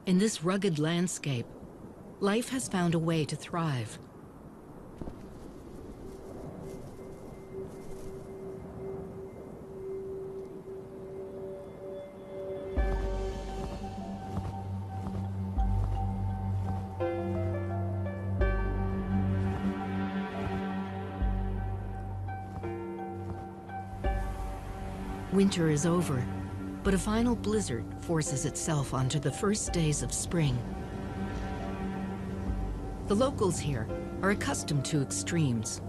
In this rugged landscape, life has found a way to thrive. Winter is over, but a final blizzard forces itself onto the first days of spring. The locals here are accustomed to extremes.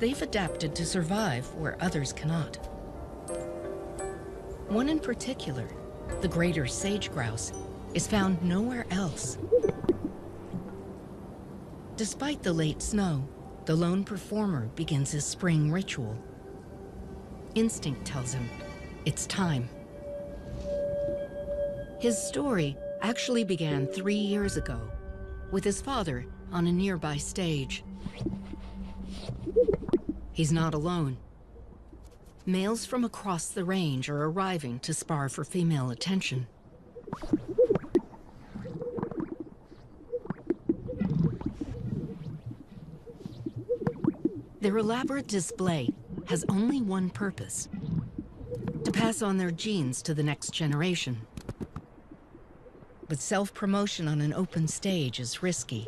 They've adapted to survive where others cannot. One in particular, the greater sage grouse, is found nowhere else. Despite the late snow, the lone performer begins his spring ritual. Instinct tells him it's time. His story actually began 3 years ago with his father on a nearby stage. He's not alone. Males from across the range are arriving to spar for female attention. Their elaborate display has only one purpose: to pass on their genes to the next generation. But self-promotion on an open stage is risky.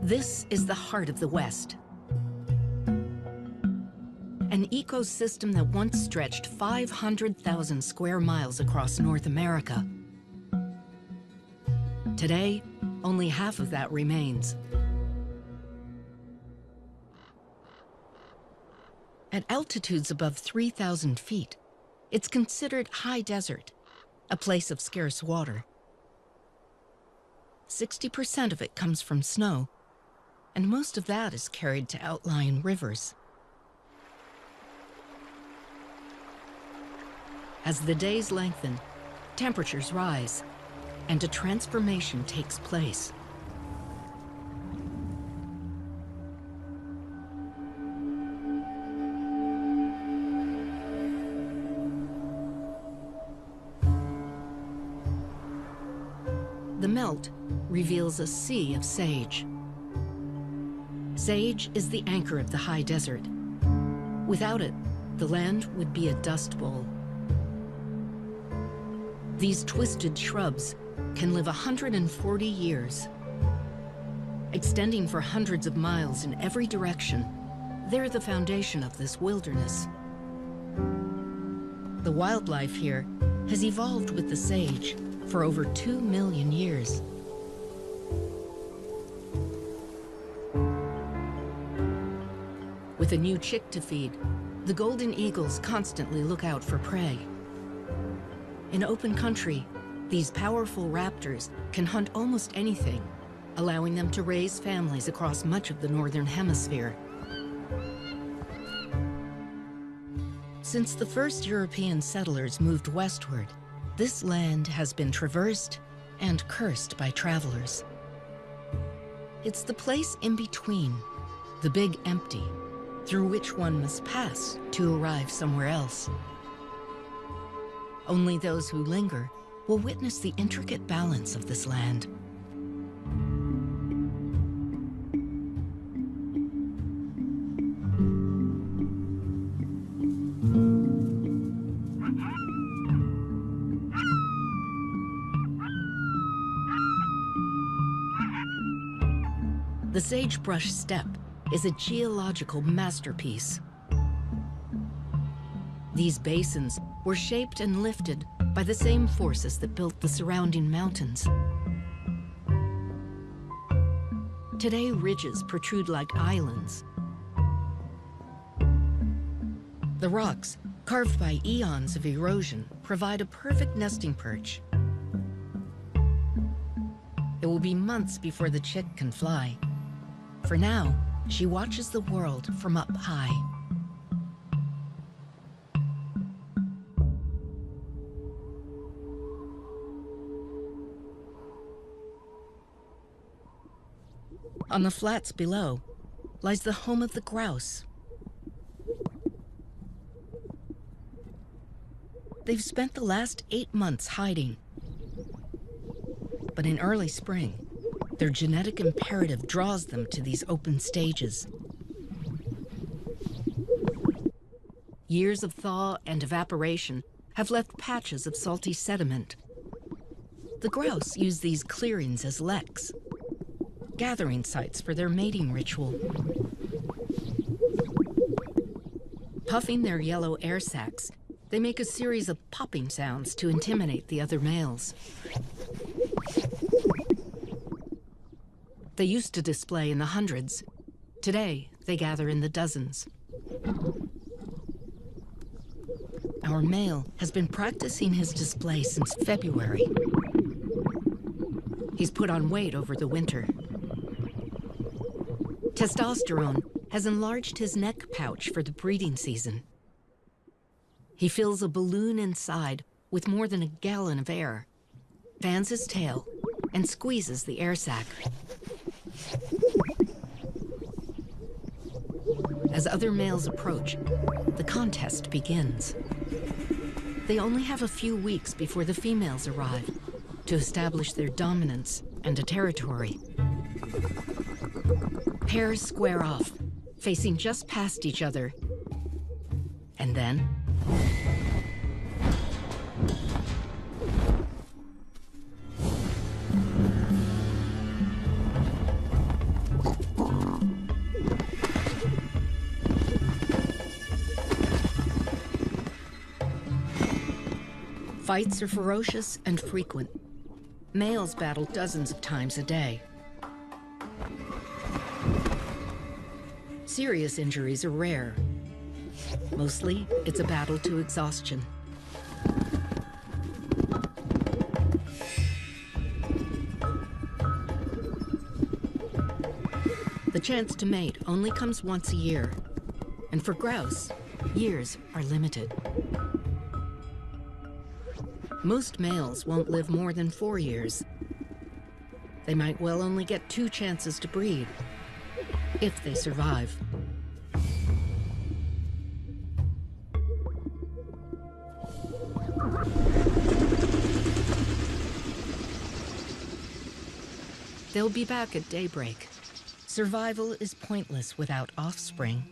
This is the heart of the West. An ecosystem that once stretched 500,000 square miles across North America. Today, only half of that remains. At altitudes above 3,000 feet, it's considered high desert, a place of scarce water. 60% of it comes from snow, and most of that is carried to outlying rivers. As the days lengthen, temperatures rise, and a transformation takes place. The melt reveals a sea of sage. Sage is the anchor of the high desert. Without it, the land would be a dust bowl. These twisted shrubs can live 140 years. Extending for hundreds of miles in every direction, they're the foundation of this wilderness. The wildlife here has evolved with the sage for over 2 million years. With a new chick to feed, the golden eagles constantly look out for prey. In open country, these powerful raptors can hunt almost anything, allowing them to raise families across much of the Northern Hemisphere. Since the first European settlers moved westward, this land has been traversed and cursed by travelers. It's the place in between, the big empty, through which one must pass to arrive somewhere else. Only those who linger will witness the intricate balance of this land. The sagebrush steppe is a geological masterpiece. These basins were shaped and lifted by the same forces that built the surrounding mountains. Today, ridges protrude like islands. The rocks, carved by eons of erosion, provide a perfect nesting perch. will be months before the chick can fly. For now, she watches the world from up high. On the flats below lies the home of the grouse. They've spent the last 8 months hiding. But in early spring, their genetic imperative draws them to these open stages. Years of thaw and evaporation have left patches of salty sediment. The grouse use these clearings as leks, gathering sites for their mating ritual. Puffing their yellow air sacs, they make a series of popping sounds to intimidate the other males. They used to display in the hundreds. Today, they gather in the dozens. Our male has been practicing his display since February. He's put on weight over the winter. Testosterone has enlarged his neck pouch for the breeding season. He fills a balloon inside with more than a gallon of air, fans his tail, and squeezes the air sac. As other males approach, the contest begins. They only have a few weeks before the females arrive to establish their dominance and a territory. Pairs square off, facing just past each other. And then... fights are ferocious and frequent. Males battle dozens of times a day. Serious injuries are rare. Mostly, it's a battle to exhaustion. The chance to mate only comes once a year, and for grouse, years are limited. Most males won't live more than 4 years. They might well only get 2 chances to breed, if they survive. They'll be back at daybreak. Survival is pointless without offspring.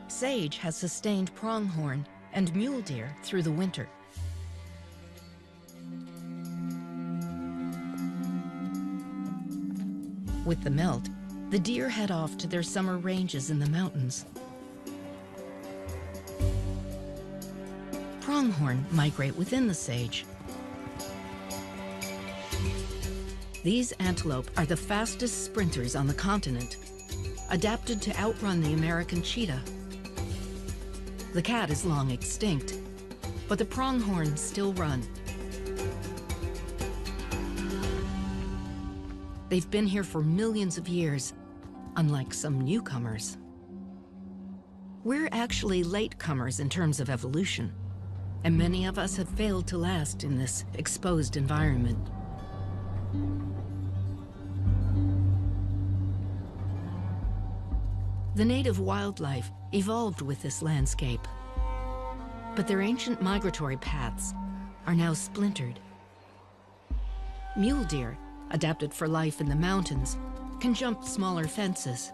Sage has sustained pronghorn and mule deer through the winter. With the melt, the deer head off to their summer ranges in the mountains. Pronghorn migrate within the sage. These antelope are the fastest sprinters on the continent, adapted to outrun the American cheetah. The cat is long extinct, but the pronghorn still run. They've been here for millions of years, unlike some newcomers. We're actually latecomers in terms of evolution, and many of us have failed to last in this exposed environment. The native wildlife evolved with this landscape, but their ancient migratory paths are now splintered. Mule deer, adapted for life in the mountains, can jump smaller fences.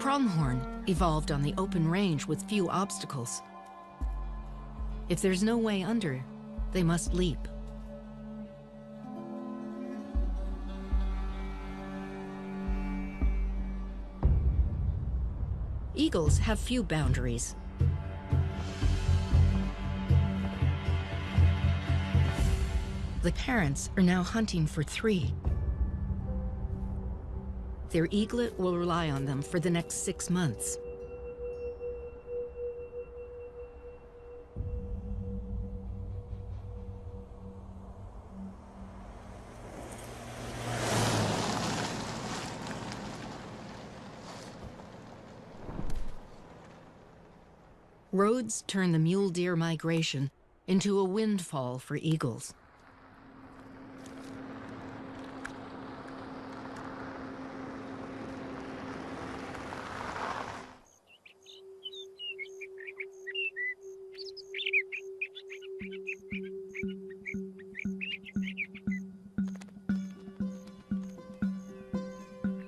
Pronghorn evolved on the open range with few obstacles. If there's no way under, they must leap. Eagles have few boundaries. The parents are now hunting for 3. their eaglet will rely on them for the next 6 months. Roads turn the mule deer migration into a windfall for eagles.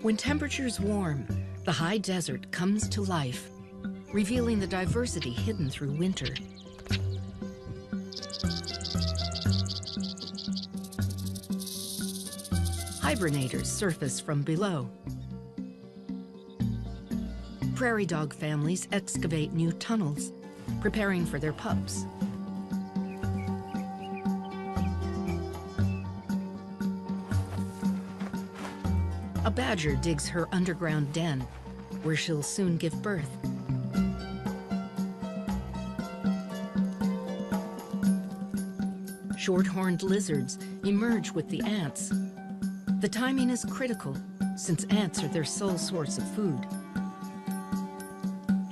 When temperatures warm, the high desert comes to life, revealing the diversity hidden through winter. Hibernators surface from below. Prairie dog families excavate new tunnels, preparing for their pups. A badger digs her underground den, where she'll soon give birth. Short-horned lizards emerge with the ants. The timing is critical, since ants are their sole source of food.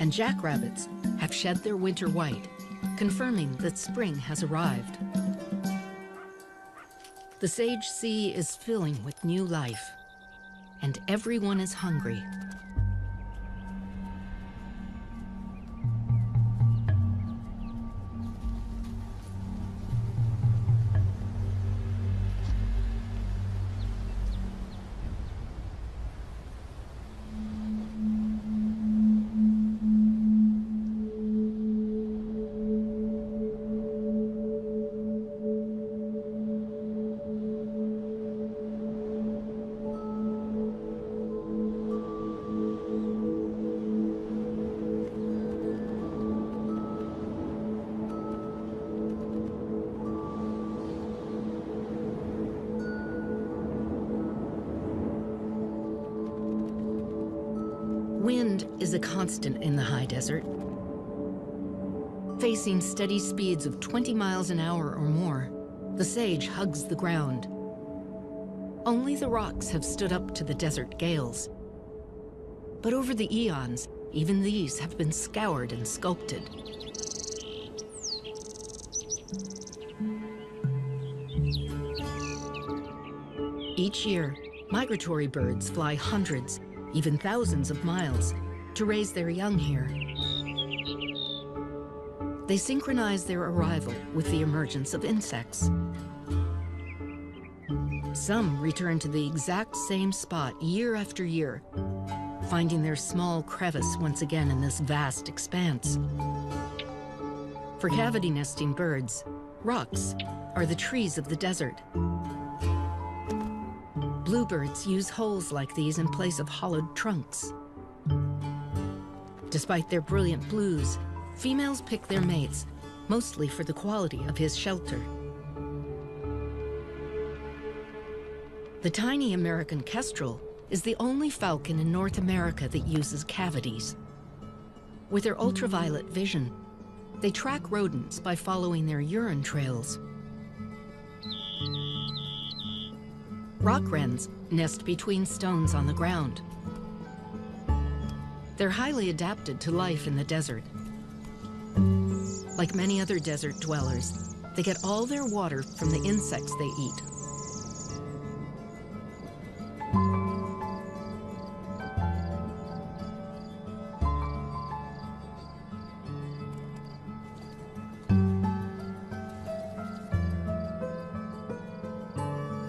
And jackrabbits have shed their winter white, confirming that spring has arrived. The sage sea is filling with new life, and everyone is hungry. Wind is a constant in the high desert. Facing steady speeds of 20 miles an hour or more, the sage hugs the ground. Only the rocks have stood up to the desert gales. But over the eons, even these have been scoured and sculpted. Each year, migratory birds fly hundreds, even thousands of miles to raise their young here. They synchronize their arrival with the emergence of insects. Some return to the exact same spot year after year, finding their small crevice once again in this vast expanse. For cavity nesting birds, rocks are the trees of the desert. Bluebirds use holes like these in place of hollowed trunks. Despite their brilliant blues, females pick their mates, mostly for the quality of his shelter. The tiny American kestrel is the only falcon in North America that uses cavities. With their ultraviolet vision, they track rodents by following their urine trails. Rock wrens nest between stones on the ground. They're highly adapted to life in the desert. Like many other desert dwellers, they get all their water from the insects they eat.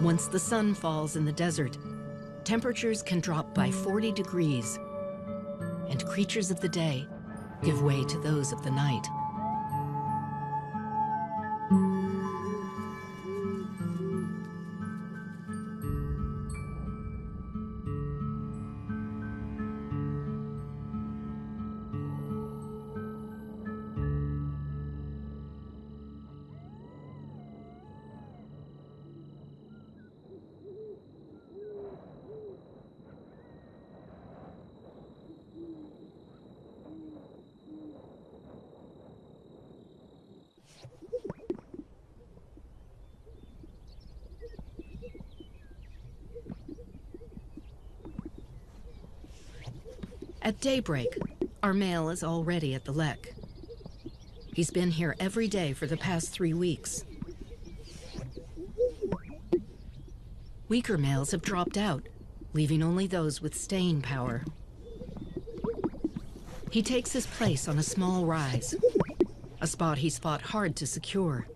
Once the sun falls in the desert, temperatures can drop by 40 degrees, and creatures of the day give way to those of the night. At daybreak, our male is already at the lek. He's been here every day for the past 3 weeks. Weaker males have dropped out, leaving only those with staying power. He takes his place on a small rise, a spot he's fought hard to secure.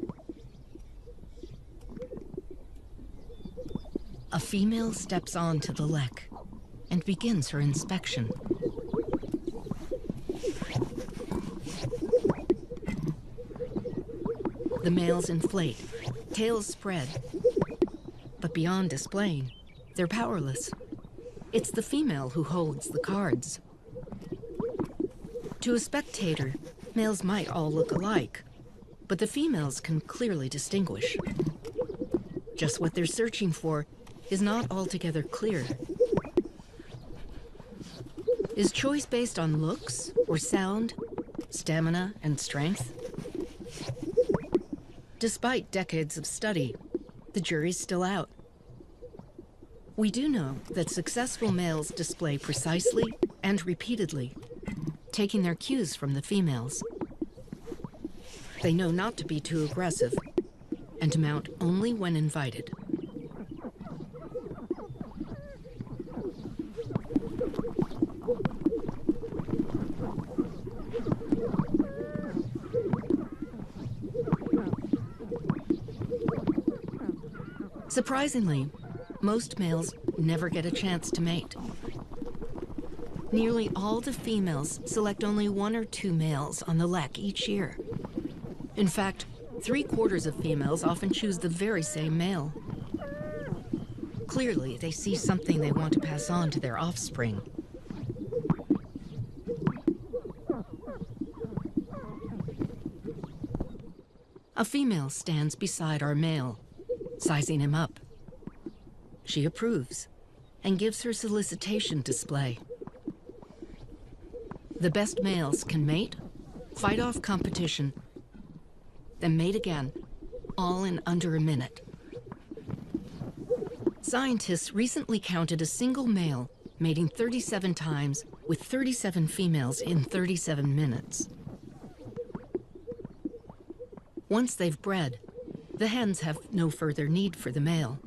A female steps onto the lek and begins her inspection. The males inflate, tails spread, but beyond displaying, they're powerless. It's the female who holds the cards. To a spectator, males might all look alike, but the females can clearly distinguish. Just what they're searching for is not altogether clear. Is choice based on looks or sound, stamina and strength? Despite decades of study, the jury's still out. We do know that successful males display precisely and repeatedly, taking their cues from the females. They know not to be too aggressive and to mount only when invited. Surprisingly, most males never get a chance to mate. Nearly all the females select only 1 or 2 males on the lek each year. In fact, 3/4 of females often choose the very same male. Clearly, they see something they want to pass on to their offspring. A female stands beside our male, sizing him up. She approves and gives her solicitation display. The best males can mate, fight off competition, then mate again, all in under a minute. Scientists recently counted a single male mating 37 times with 37 females in 37 minutes. Once they've bred, the hens have no further need for the male.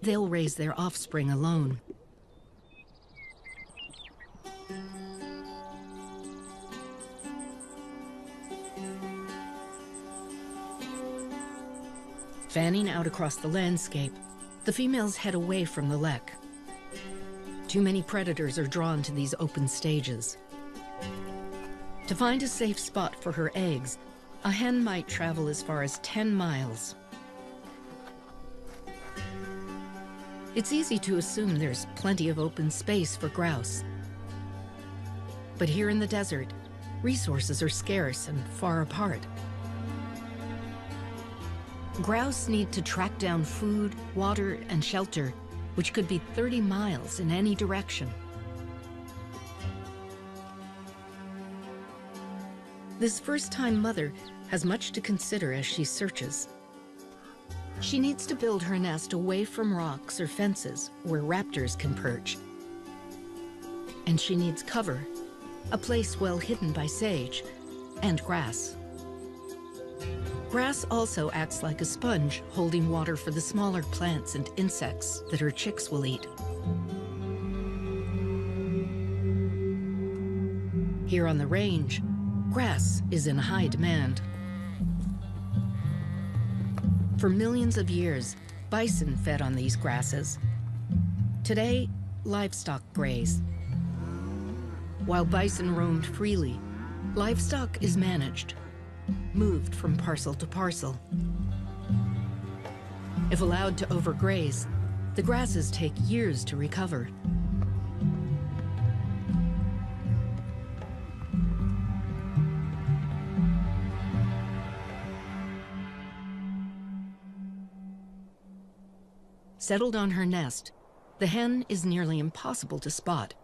They'll raise their offspring alone. Fanning out across the landscape, the females head away from the lek. Too many predators are drawn to these open stages. To find a safe spot for her eggs, a hen might travel as far as 10 miles. It's easy to assume there's plenty of open space for grouse. But here in the desert, resources are scarce and far apart. Grouse need to track down food, water, and shelter, which could be 30 miles in any direction. This first-time mother has much to consider as she searches. She needs to build her nest away from rocks or fences where raptors can perch. And she needs cover, a place well hidden by sage, and grass. Grass also acts like a sponge, holding water for the smaller plants and insects that her chicks will eat. Here on the range, grass is in high demand. For millions of years, bison fed on these grasses. Today, livestock graze. While bison roamed freely, livestock is managed, moved from parcel to parcel. If allowed to overgraze, the grasses take years to recover. Settled on her nest, the hen is nearly impossible to spot.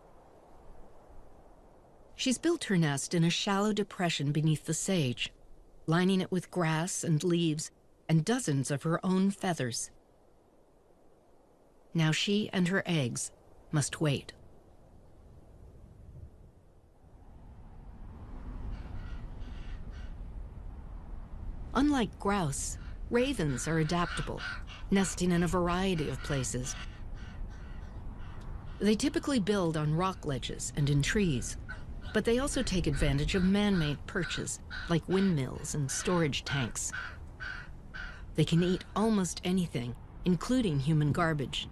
She's built her nest in a shallow depression beneath the sage, lining it with grass and leaves and dozens of her own feathers. Now she and her eggs must wait. Unlike grouse, ravens are adaptable, nesting in a variety of places. They typically build on rock ledges and in trees, but they also take advantage of man-made perches, like windmills and storage tanks. They can eat almost anything, including human garbage.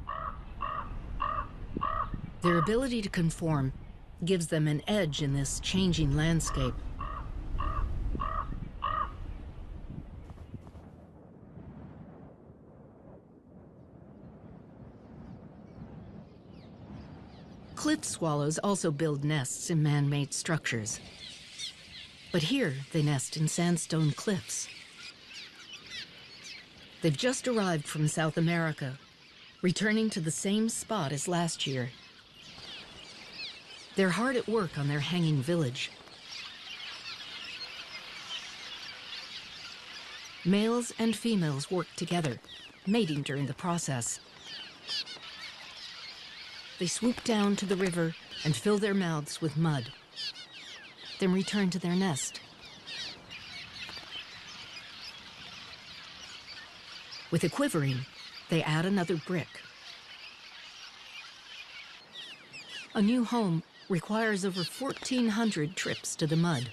Their ability to conform gives them an edge in this changing landscape. Cliff swallows also build nests in man-made structures. But here, they nest in sandstone cliffs. They've just arrived from South America, returning to the same spot as last year. They're hard at work on their hanging village. Males and females work together, mating during the process. They swoop down to the river and fill their mouths with mud, then return to their nest. With a quivering, they add another brick. A new home requires over 1,400 trips to the mud.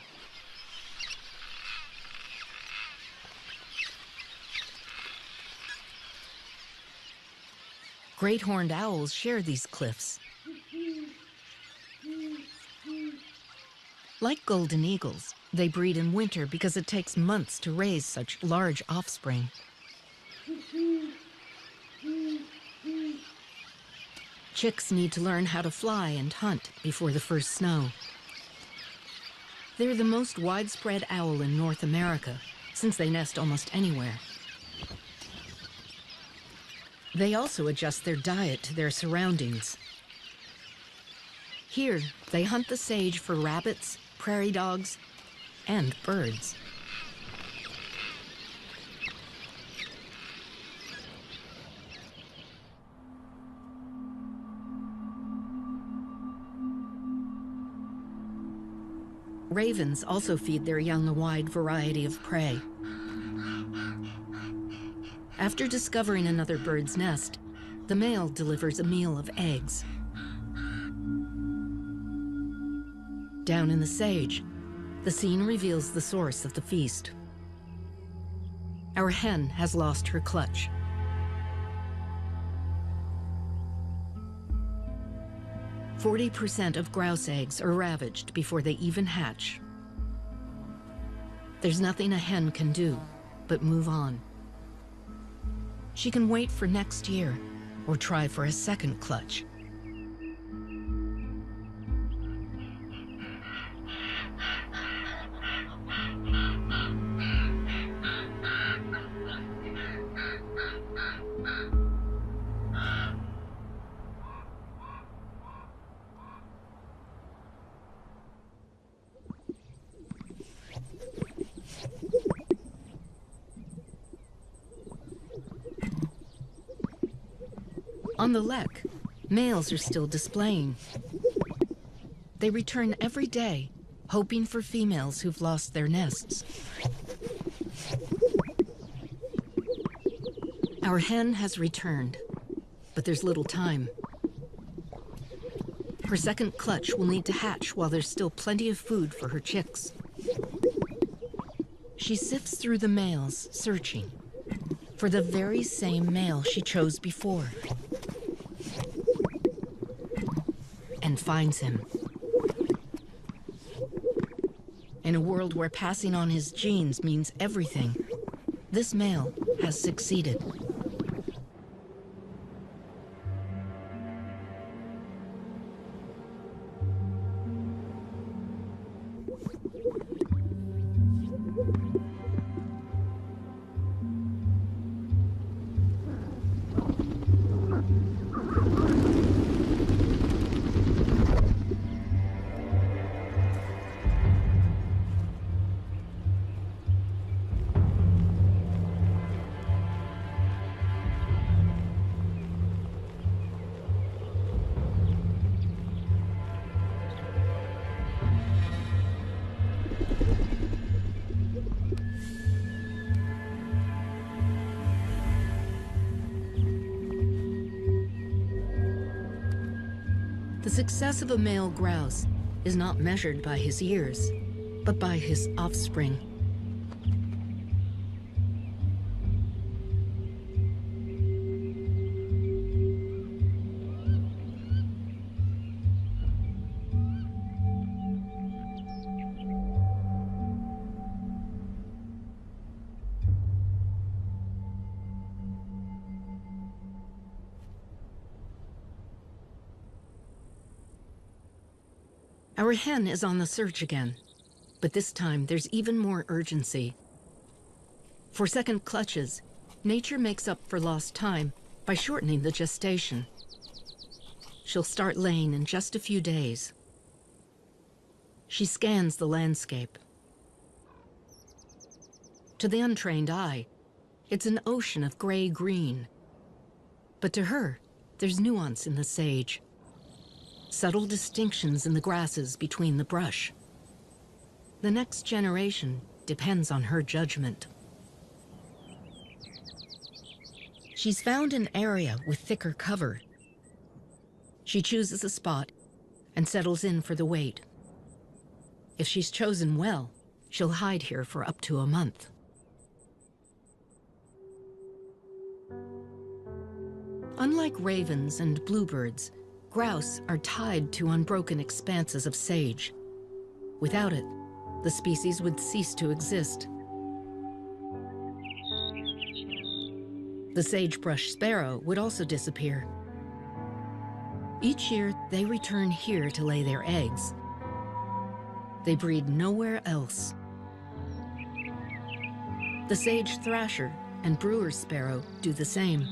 Great horned owls share these cliffs. Like golden eagles, they breed in winter because it takes months to raise such large offspring. Chicks need to learn how to fly and hunt before the first snow. They're the most widespread owl in North America, since they nest almost anywhere. They also adjust their diet to their surroundings. Here, they hunt the sage for rabbits, prairie dogs, and birds. Ravens also feed their young a wide variety of prey. After discovering another bird's nest, the male delivers a meal of eggs. Down in the sage, the scene reveals the source of the feast. Our hen has lost her clutch. "40% of grouse eggs are ravaged before they even hatch. There's nothing a hen can do but move on. She can wait for next year or try for a second clutch. On the lek, males are still displaying. They return every day, hoping for females who've lost their nests. Our hen has returned, but there's little time. Her second clutch will need to hatch while there's still plenty of food for her chicks. She sifts through the males, searching for the very same male she chose before. And finds him. In a world where passing on his genes means everything, this male has succeeded. The success of a male grouse is not measured by his years, but by his offspring. Our hen is on the search again, but this time there's even more urgency. For second clutches, nature makes up for lost time by shortening the gestation. She'll start laying in just a few days. She scans the landscape. To the untrained eye, it's an ocean of gray-green. But to her, there's nuance in the sage. Subtle distinctions in the grasses between the brush. The next generation depends on her judgment. She's found an area with thicker cover. She chooses a spot and settles in for the wait. If she's chosen well, she'll hide here for up to a month. Unlike ravens and bluebirds, grouse are tied to unbroken expanses of sage. Without it, the species would cease to exist. The sagebrush sparrow would also disappear. Each year, they return here to lay their eggs. They breed nowhere else. The sage thrasher and brewer's sparrow do the same.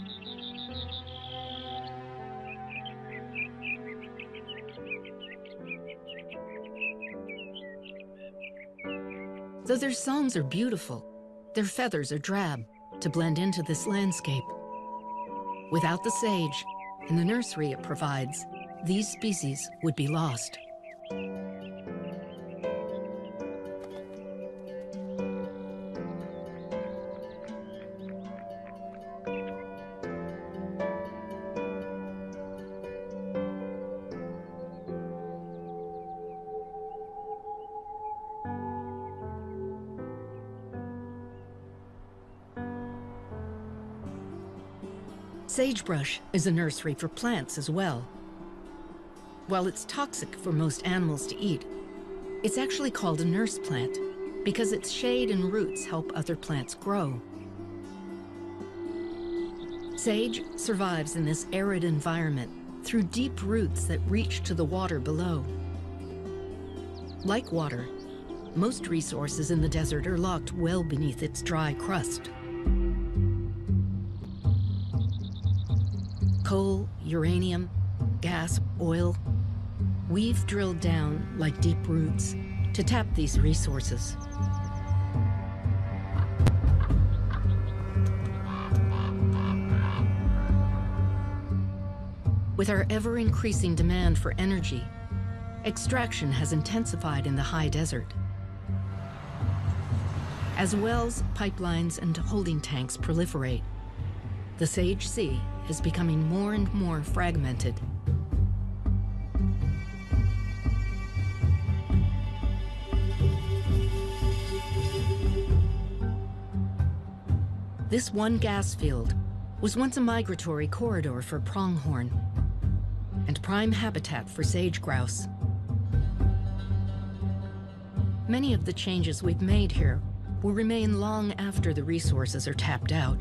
Though their songs are beautiful, their feathers are drab to blend into this landscape. Without the sage and the nursery it provides, these species would be lost. Sagebrush is a nursery for plants as well. While it's toxic for most animals to eat, it's actually called a nurse plant because its shade and roots help other plants grow. Sage survives in this arid environment through deep roots that reach to the water below. Like water, most resources in the desert are locked well beneath its dry crust. Coal, uranium, gas, oil. We've drilled down like deep roots to tap these resources. With our ever-increasing demand for energy, extraction has intensified in the high desert. As wells, pipelines, and holding tanks proliferate, the Sage Sea is becoming more and more fragmented. This one gas field was once a migratory corridor for pronghorn and prime habitat for sage grouse. Many of the changes we've made here will remain long after the resources are tapped out.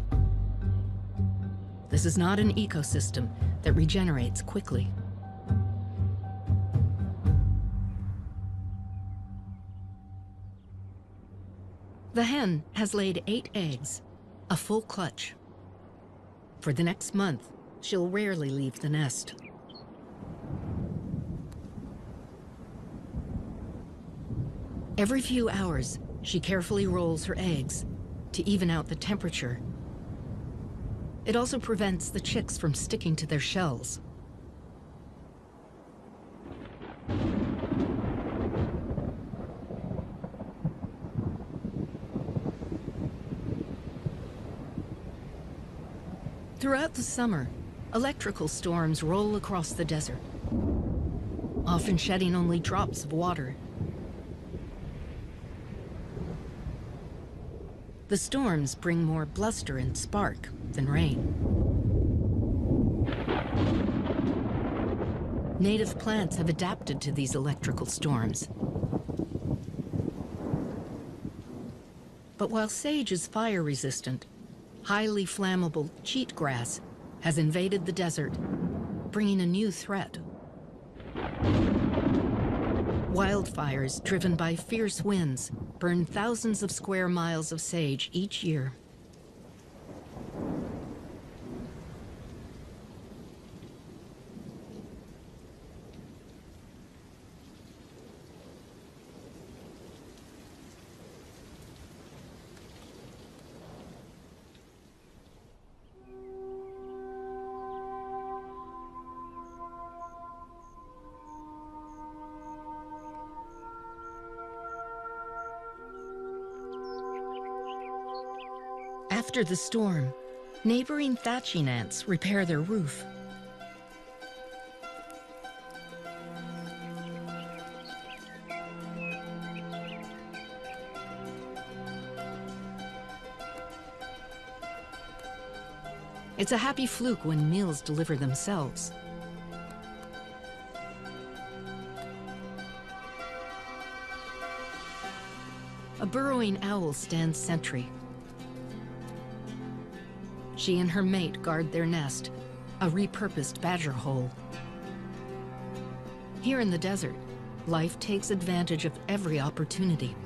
This is not an ecosystem that regenerates quickly. The hen has laid 8 eggs, a full clutch. For the next month, she'll rarely leave the nest. Every few hours, she carefully rolls her eggs to even out the temperature. It also prevents the chicks from sticking to their shells. Throughout the summer, electrical storms roll across the desert. often shedding only drops of water. The storms bring more bluster and spark than rain. Native plants have adapted to these electrical storms. But while sage is fire-resistant, highly flammable cheatgrass has invaded the desert, bringing a new threat. Wildfires driven by fierce winds burn thousands of square miles of sage each year. After the storm, neighboring thatching ants repair their roof. It's a happy fluke when meals deliver themselves. A burrowing owl stands sentry. She and her mate guard their nest, a repurposed badger hole. Here in the desert, life takes advantage of every opportunity.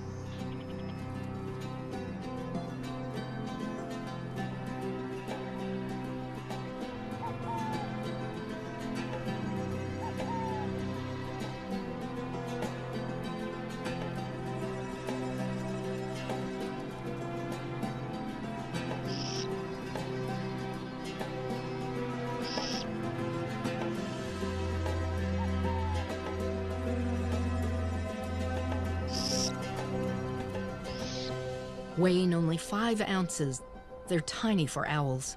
Weighing only 5 ounces, they're tiny for owls.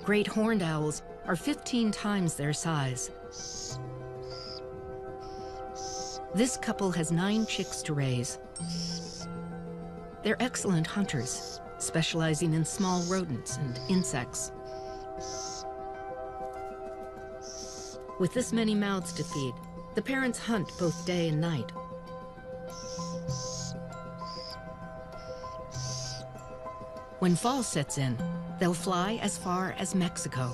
Great horned owls are 15 times their size. This couple has 9 chicks to raise. They're excellent hunters, specializing in small rodents and insects. With this many mouths to feed, the parents hunt both day and night. When fall sets in, they'll fly as far as Mexico.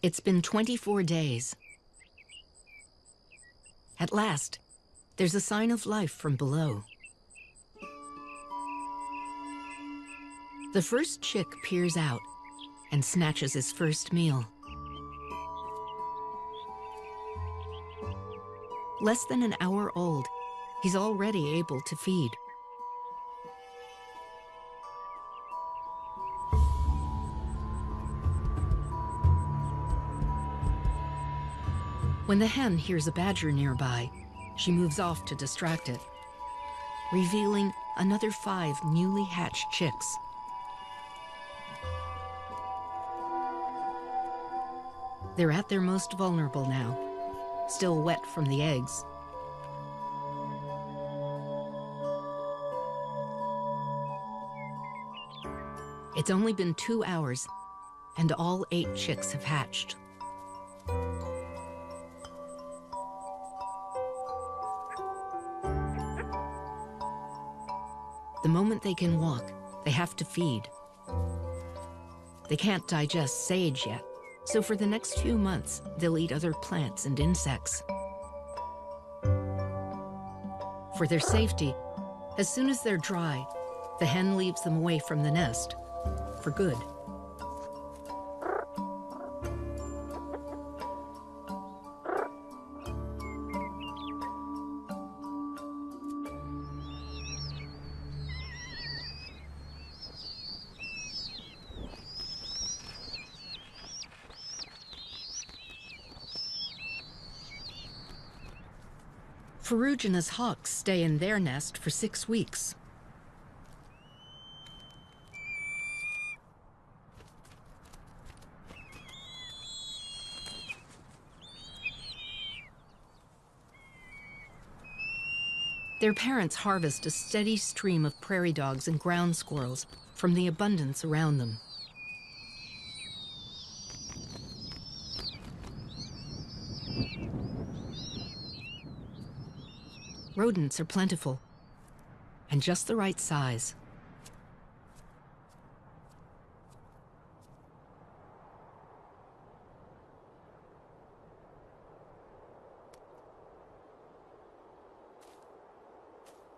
It's been 24 days. At last, there's a sign of life from below. The first chick peers out and snatches his first meal. Less than an hour old, he's already able to feed. When the hen hears a badger nearby, she moves off to distract it, revealing another 5 newly hatched chicks. They're at their most vulnerable now, still wet from the eggs. It's only been 2 hours, and all 8 chicks have hatched. The moment they can walk, they have to feed. They can't digest sage yet, so for the next few months, they'll eat other plants and insects. For their safety, as soon as they're dry, the hen leaves them away from the nest, for good. Ferruginous hawks stay in their nest for 6 weeks. Their parents harvest a steady stream of prairie dogs and ground squirrels from the abundance around them. Rodents are plentiful and just the right size.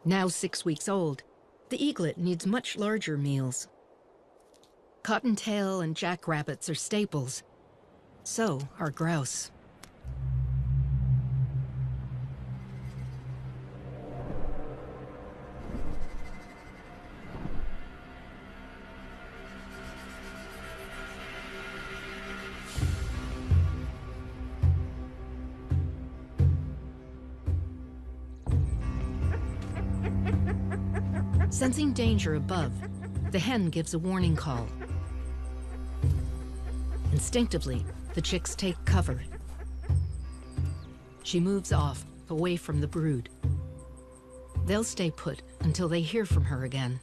Now 6 weeks old, the eaglet needs much larger meals. Cottontail and jackrabbits are staples. So are grouse. Sensing danger above, the hen gives a warning call. Instinctively, the chicks take cover. She moves off, away from the brood. They'll stay put until they hear from her again.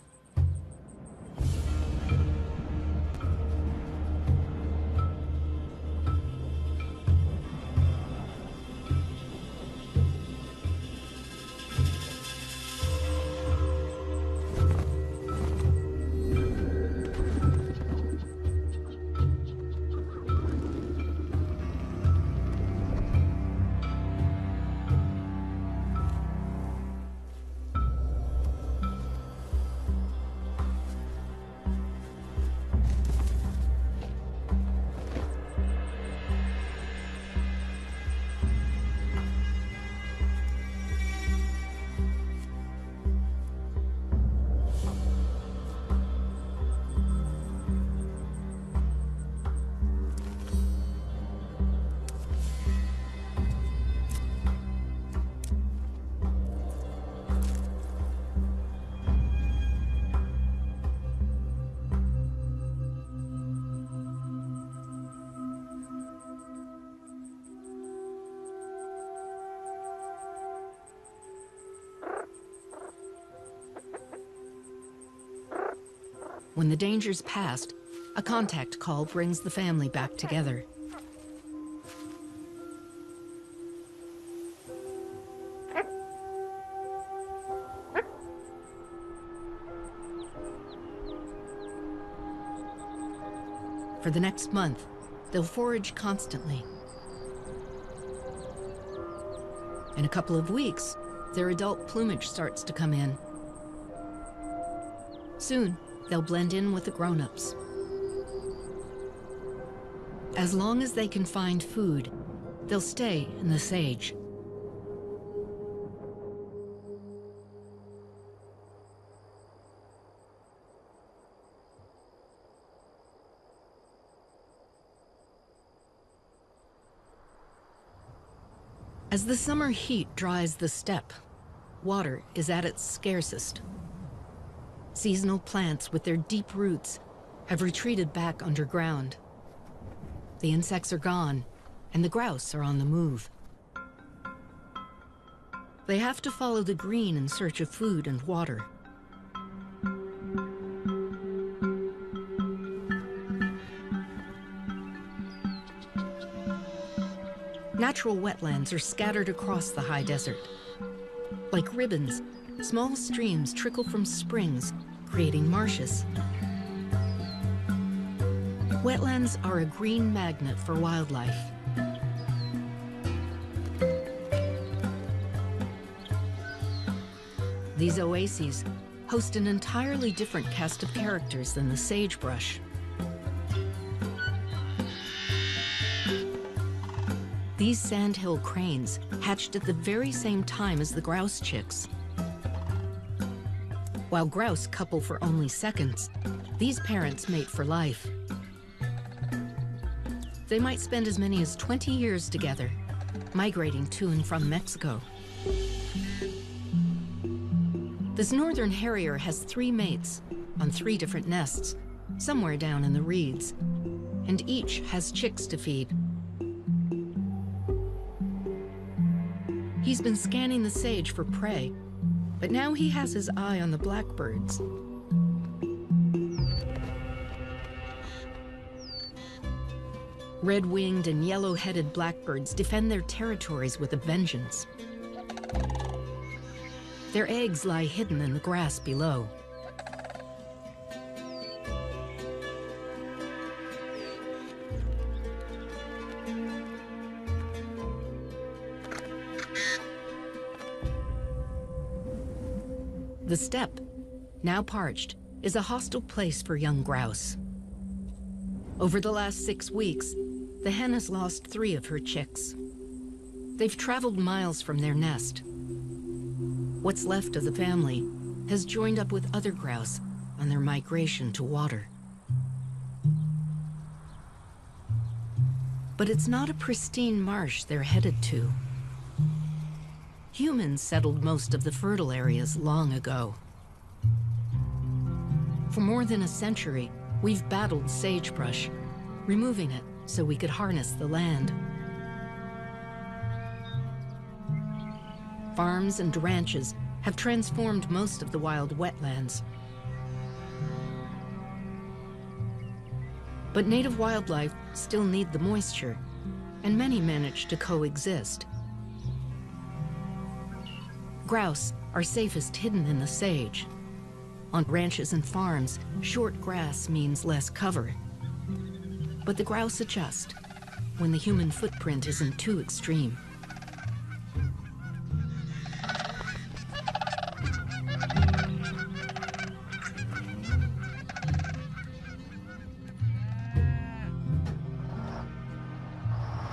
When the danger's past, a contact call brings the family back together. For the next month, they'll forage constantly. In a couple of weeks, their adult plumage starts to come in. Soon, they'll blend in with the grown-ups. As long as they can find food, they'll stay in the sage. As the summer heat dries the steppe, water is at its scarcest. Seasonal plants with their deep roots have retreated back underground. The insects are gone, and the grouse are on the move. They have to follow the green in search of food and water. Natural wetlands are scattered across the high desert. Like ribbons, small streams trickle from springs, creating marshes. Wetlands are a green magnet for wildlife. These oases host an entirely different cast of characters than the sagebrush. These sandhill cranes hatched at the very same time as the grouse chicks. While grouse couple for only seconds, these parents mate for life. They might spend as many as 20 years together, migrating to and from Mexico. This northern harrier has 3 mates on 3 different nests, somewhere down in the reeds, and each has chicks to feed. He's been scanning the sage for prey, but now he has his eye on the blackbirds. Red-winged and yellow-headed blackbirds defend their territories with a vengeance. Their eggs lie hidden in the grass below. The steppe, now parched, is a hostile place for young grouse. Over the last 6 weeks, the hen has lost 3 of her chicks. They've traveled miles from their nest. What's left of the family has joined up with other grouse on their migration to water. But it's not a pristine marsh they're headed to. Humans settled most of the fertile areas long ago. For more than a century, we've battled sagebrush, removing it so we could harness the land. Farms and ranches have transformed most of the wild wetlands. But native wildlife still need the moisture, and many manage to coexist. Grouse are safest hidden in the sage. On ranches and farms, short grass means less cover. But the grouse adjust when the human footprint isn't too extreme.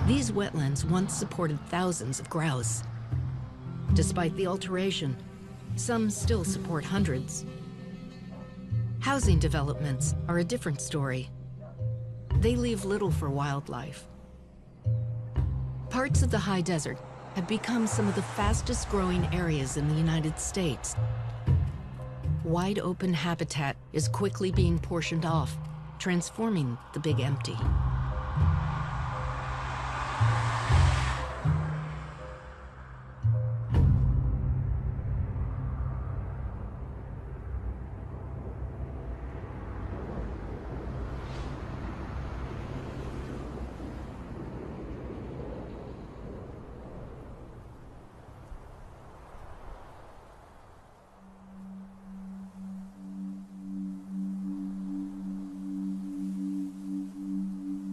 These wetlands once supported thousands of grouse. Despite the alteration, some still support hundreds. Housing developments are a different story. They leave little for wildlife. Parts of the high desert have become some of the fastest growing areas in the United States. Wide open habitat is quickly being portioned off, transforming the big empty.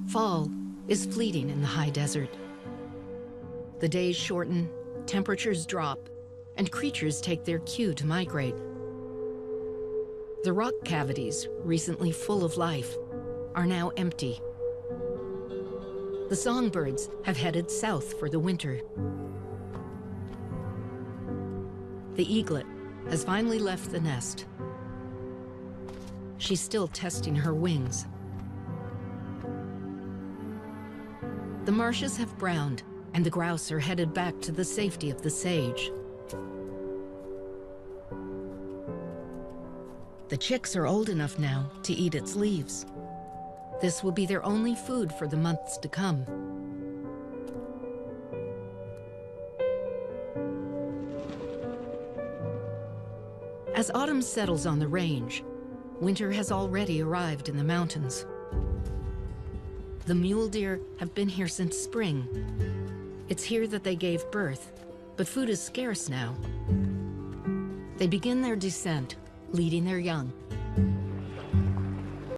Fall is fleeting in the high desert. The days shorten, temperatures drop, and creatures take their cue to migrate. The rock cavities, recently full of life, are now empty. The songbirds have headed south for the winter. The eaglet has finally left the nest. She's still testing her wings. The marshes have browned, and the grouse are headed back to the safety of the sage. The chicks are old enough now to eat its leaves. This will be their only food for the months to come. As autumn settles on the range, winter has already arrived in the mountains. The mule deer have been here since spring. It's here that they gave birth, but food is scarce now. They begin their descent, leading their young,